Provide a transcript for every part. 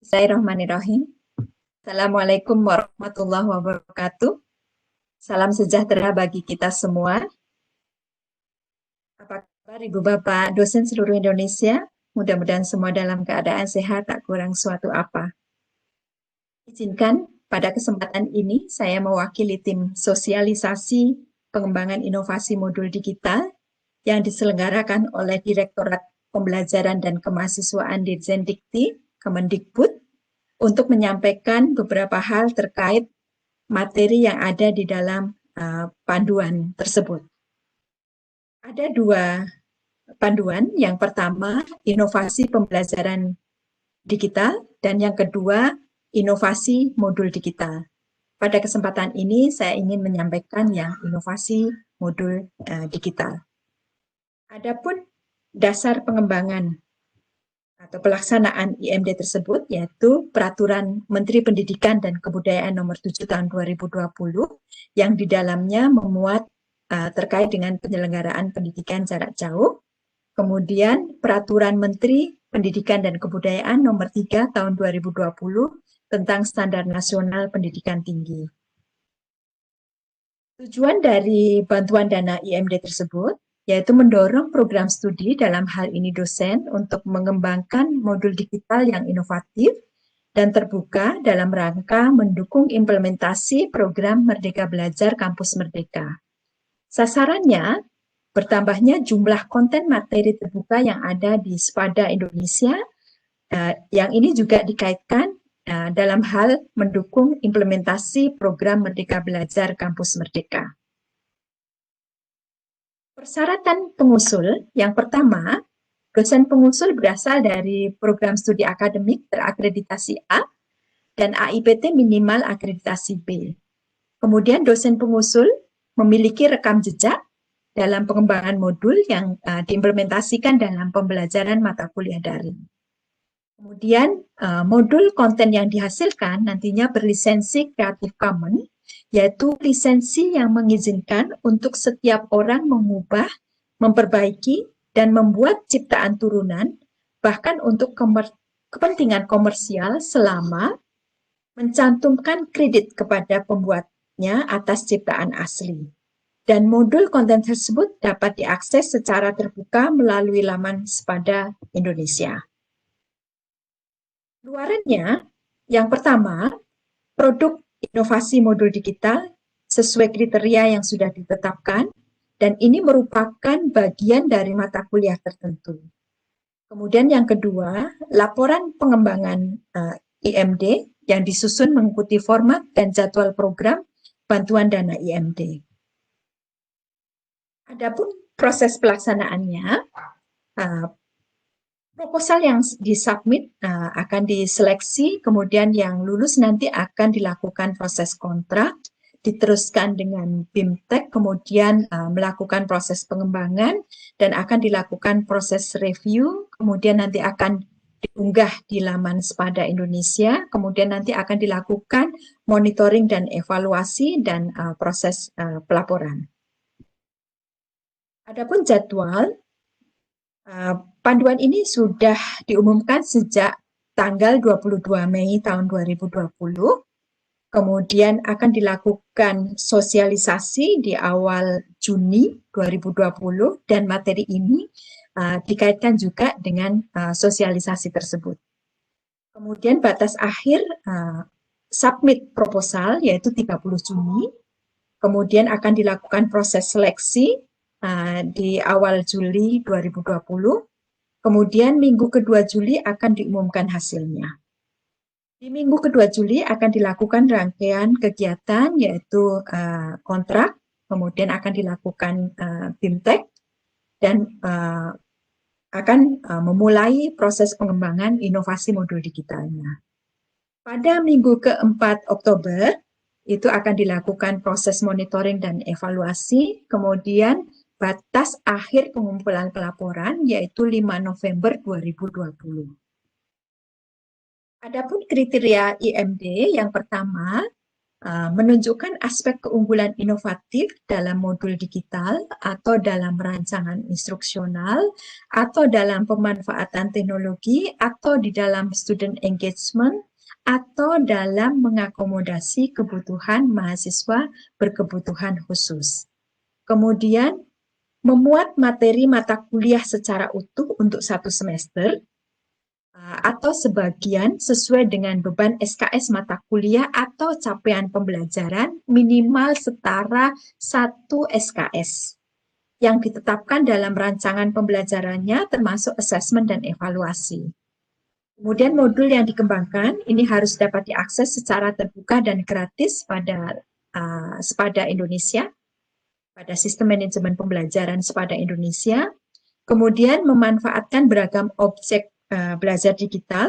Bismillahirrahmanirrahim. Assalamualaikum warahmatullahi wabarakatuh. Salam sejahtera bagi kita semua. Apa kabar Ibu Bapak dosen seluruh Indonesia? Mudah-mudahan semua dalam keadaan sehat, tak kurang suatu apa. Izinkan pada kesempatan ini saya mewakili tim sosialisasi pengembangan inovasi modul digital yang diselenggarakan oleh Direktorat Pembelajaran dan Kemahasiswaan Dirjen Dikti, Kemendikbud, untuk menyampaikan beberapa hal terkait materi yang ada di dalam panduan tersebut. Ada dua panduan, yang pertama inovasi pembelajaran digital dan yang kedua inovasi modul digital. Pada kesempatan ini saya ingin menyampaikan yang inovasi modul digital. Adapun dasar pengembangan atau pelaksanaan IMD tersebut yaitu Peraturan Menteri Pendidikan dan Kebudayaan Nomor 7 Tahun 2020 yang di dalamnya memuat terkait dengan penyelenggaraan pendidikan jarak jauh. Kemudian Peraturan Menteri Pendidikan dan Kebudayaan Nomor 3 Tahun 2020 tentang Standar Nasional Pendidikan Tinggi. Tujuan dari bantuan dana IMD tersebut yaitu mendorong program studi dalam hal ini dosen untuk mengembangkan modul digital yang inovatif dan terbuka dalam rangka mendukung implementasi program Merdeka Belajar Kampus Merdeka. Sasarannya, bertambahnya jumlah konten materi terbuka yang ada di SPADA Indonesia, yang ini juga dikaitkan dalam hal mendukung implementasi program Merdeka Belajar Kampus Merdeka. Persyaratan pengusul, yang pertama, dosen pengusul berasal dari program studi akademik terakreditasi A dan AIPT minimal akreditasi B. Kemudian dosen pengusul memiliki rekam jejak dalam pengembangan modul yang diimplementasikan dalam pembelajaran mata kuliah daring. Kemudian modul konten yang dihasilkan nantinya berlisensi Creative Commons, yaitu lisensi yang mengizinkan untuk setiap orang mengubah, memperbaiki, dan membuat ciptaan turunan, bahkan untuk kepentingan komersial selama mencantumkan kredit kepada pembuatnya atas ciptaan asli. Dan modul konten tersebut dapat diakses secara terbuka melalui laman SPADA Indonesia. Luarannya, yang pertama, produk inovasi modul digital sesuai kriteria yang sudah ditetapkan, dan ini merupakan bagian dari mata kuliah tertentu. Kemudian yang kedua, laporan pengembangan IMD yang disusun mengikuti format dan jadwal program bantuan dana IMD. Adapun proses pelaksanaannya, proposal yang disubmit akan diseleksi, kemudian yang lulus nanti akan dilakukan proses kontrak, diteruskan dengan BIMTEK, kemudian melakukan proses pengembangan, dan akan dilakukan proses review, kemudian nanti akan diunggah di laman SPADA Indonesia, kemudian nanti akan dilakukan monitoring dan evaluasi dan proses pelaporan. Adapun jadwal, panduan ini sudah diumumkan sejak tanggal 22 Mei tahun 2020, kemudian akan dilakukan sosialisasi di awal Juni 2020, dan materi ini dikaitkan juga dengan sosialisasi tersebut. Kemudian batas akhir submit proposal yaitu 30 Juni, kemudian akan dilakukan proses seleksi di awal Juli 2020, kemudian minggu kedua Juli akan diumumkan hasilnya. Di minggu kedua Juli akan dilakukan rangkaian kegiatan yaitu kontrak, kemudian akan dilakukan BIMTEK, dan akan memulai proses pengembangan inovasi modul digitalnya. Pada minggu keempat Oktober, itu akan dilakukan proses monitoring dan evaluasi, kemudian batas akhir pengumpulan pelaporan yaitu 5 November 2020. Adapun kriteria IMD, yang pertama, menunjukkan aspek keunggulan inovatif dalam modul digital atau dalam rancangan instruksional atau dalam pemanfaatan teknologi atau di dalam student engagement atau dalam mengakomodasi kebutuhan mahasiswa berkebutuhan khusus. Kemudian, memuat materi mata kuliah secara utuh untuk satu semester atau sebagian sesuai dengan beban SKS mata kuliah atau capaian pembelajaran minimal setara 1 SKS yang ditetapkan dalam rancangan pembelajarannya termasuk asesmen dan evaluasi. Kemudian modul yang dikembangkan ini harus dapat diakses secara terbuka dan gratis pada Sepada Indonesia, pada sistem manajemen pembelajaran Sepada Indonesia. Kemudian memanfaatkan beragam objek belajar digital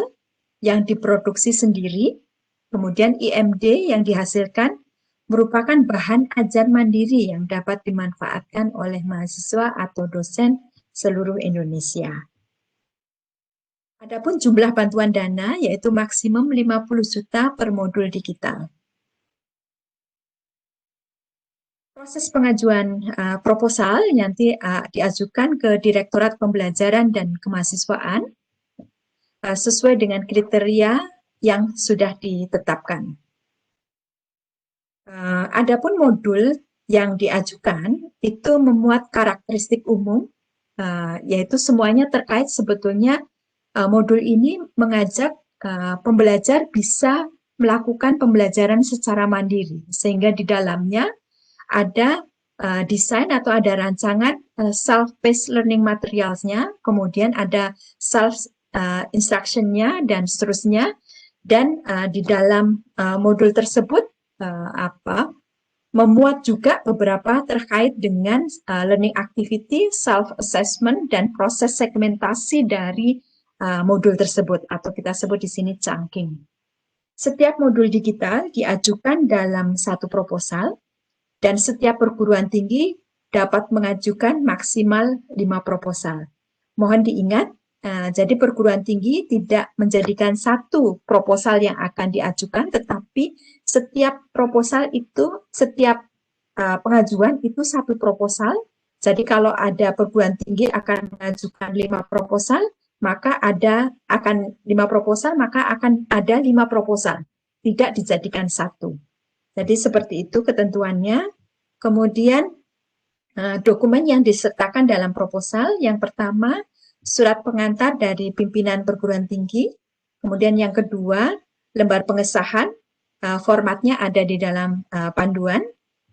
yang diproduksi sendiri, kemudian IMD yang dihasilkan merupakan bahan ajar mandiri yang dapat dimanfaatkan oleh mahasiswa atau dosen seluruh Indonesia. Adapun jumlah bantuan dana yaitu maksimum 50 juta per modul digital. Proses pengajuan proposal nanti diajukan ke Direktorat Pembelajaran dan Kemahasiswaan sesuai dengan kriteria yang sudah ditetapkan. Adapun modul yang diajukan itu memuat karakteristik umum, yaitu semuanya terkait sebetulnya modul ini mengajak pembelajar bisa melakukan pembelajaran secara mandiri, sehingga di dalamnya ada desain atau ada rancangan self-paced learning materials-nya, kemudian ada self instruction-nya dan seterusnya, dan di dalam modul tersebut memuat juga beberapa terkait dengan learning activity, self-assessment, dan proses segmentasi dari modul tersebut, atau kita sebut di sini chunking. Setiap modul digital diajukan dalam satu proposal, dan setiap perguruan tinggi dapat mengajukan maksimal 5 proposal. Mohon diingat, jadi perguruan tinggi tidak menjadikan satu proposal yang akan diajukan, tetapi setiap proposal itu, setiap pengajuan itu satu proposal. Jadi kalau ada perguruan tinggi akan mengajukan 5 proposal, maka akan 5 proposal, maka akan ada 5 proposal, tidak dijadikan satu. Jadi seperti itu ketentuannya. Kemudian dokumen yang disertakan dalam proposal, yang pertama surat pengantar dari pimpinan perguruan tinggi, kemudian yang kedua lembar pengesahan, formatnya ada di dalam panduan,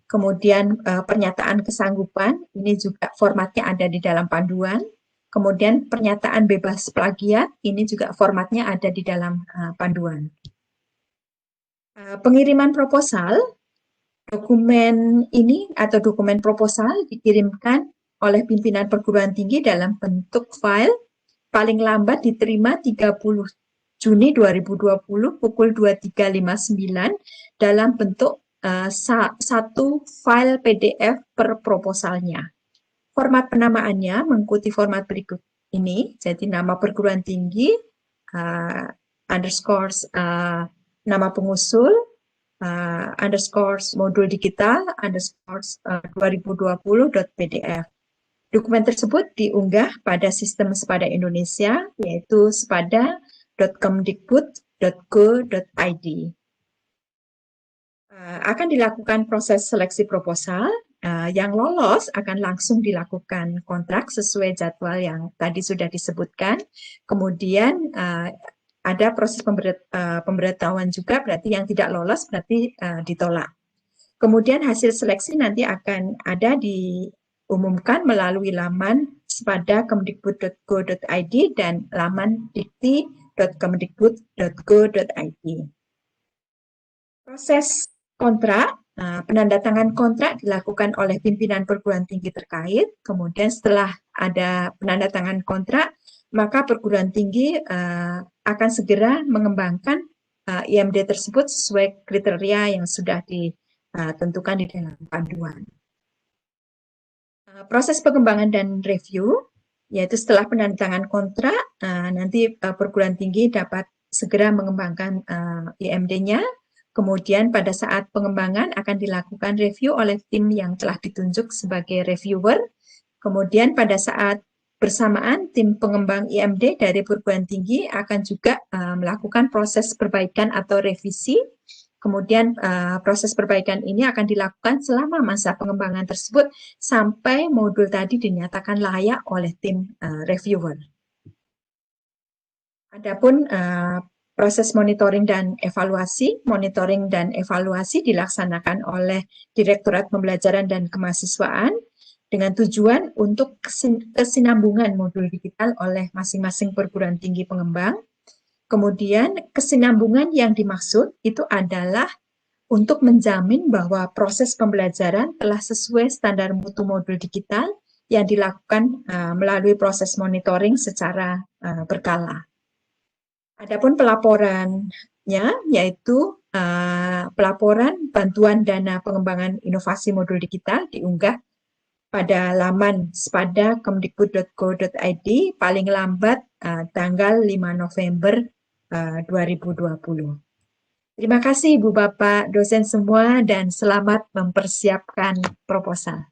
kemudian pernyataan kesanggupan, ini juga formatnya ada di dalam panduan, kemudian pernyataan bebas plagiat, ini juga formatnya ada di dalam panduan. Pengiriman proposal, dokumen ini atau dokumen proposal dikirimkan oleh pimpinan perguruan tinggi dalam bentuk file, paling lambat diterima 30 Juni 2020 pukul 23.59 dalam bentuk satu file PDF per proposalnya. Format penamaannya mengikuti format berikut ini, jadi nama perguruan tinggi, underscore nama pengusul, underscore modul digital, underscore 2020.pdf. Dokumen tersebut diunggah pada sistem Sepada Indonesia, yaitu sepada.kemdikbud.go.id. Akan dilakukan proses seleksi proposal, yang lolos akan langsung dilakukan kontrak sesuai jadwal yang tadi sudah disebutkan. Kemudian ada proses pemberitahuan juga, berarti yang tidak lolos berarti ditolak. Kemudian hasil seleksi nanti akan ada diumumkan melalui laman sepada.kemdikbud.go.id dan laman dikti.kemdikbud.go.id. Proses kontrak, penandatangan kontrak dilakukan oleh pimpinan perguruan tinggi terkait. Kemudian setelah ada penandatangan kontrak, maka perguruan tinggi akan segera mengembangkan IMD tersebut sesuai kriteria yang sudah ditentukan di dalam panduan. Proses pengembangan dan review, yaitu setelah penandatangan kontrak, nanti perguruan tinggi dapat segera mengembangkan IMD-nya, Kemudian pada saat pengembangan akan dilakukan review oleh tim yang telah ditunjuk sebagai reviewer. Kemudian pada saat bersamaan tim pengembang IMD dari perguruan tinggi akan juga melakukan proses perbaikan atau revisi. Kemudian proses perbaikan ini akan dilakukan selama masa pengembangan tersebut sampai modul tadi dinyatakan layak oleh tim reviewer. Adapun proses monitoring dan evaluasi dilaksanakan oleh Direktorat Pembelajaran dan Kemahasiswaan dengan tujuan untuk kesinambungan modul digital oleh masing-masing perguruan tinggi pengembang. Kemudian kesinambungan yang dimaksud itu adalah untuk menjamin bahwa proses pembelajaran telah sesuai standar mutu modul digital yang dilakukan melalui proses monitoring secara berkala. Adapun pelaporannya yaitu pelaporan bantuan dana pengembangan inovasi modul digital diunggah pada laman spada.kemdikbud.go.id paling lambat tanggal 5 November 2020. Terima kasih Ibu Bapak dosen semua dan selamat mempersiapkan proposal.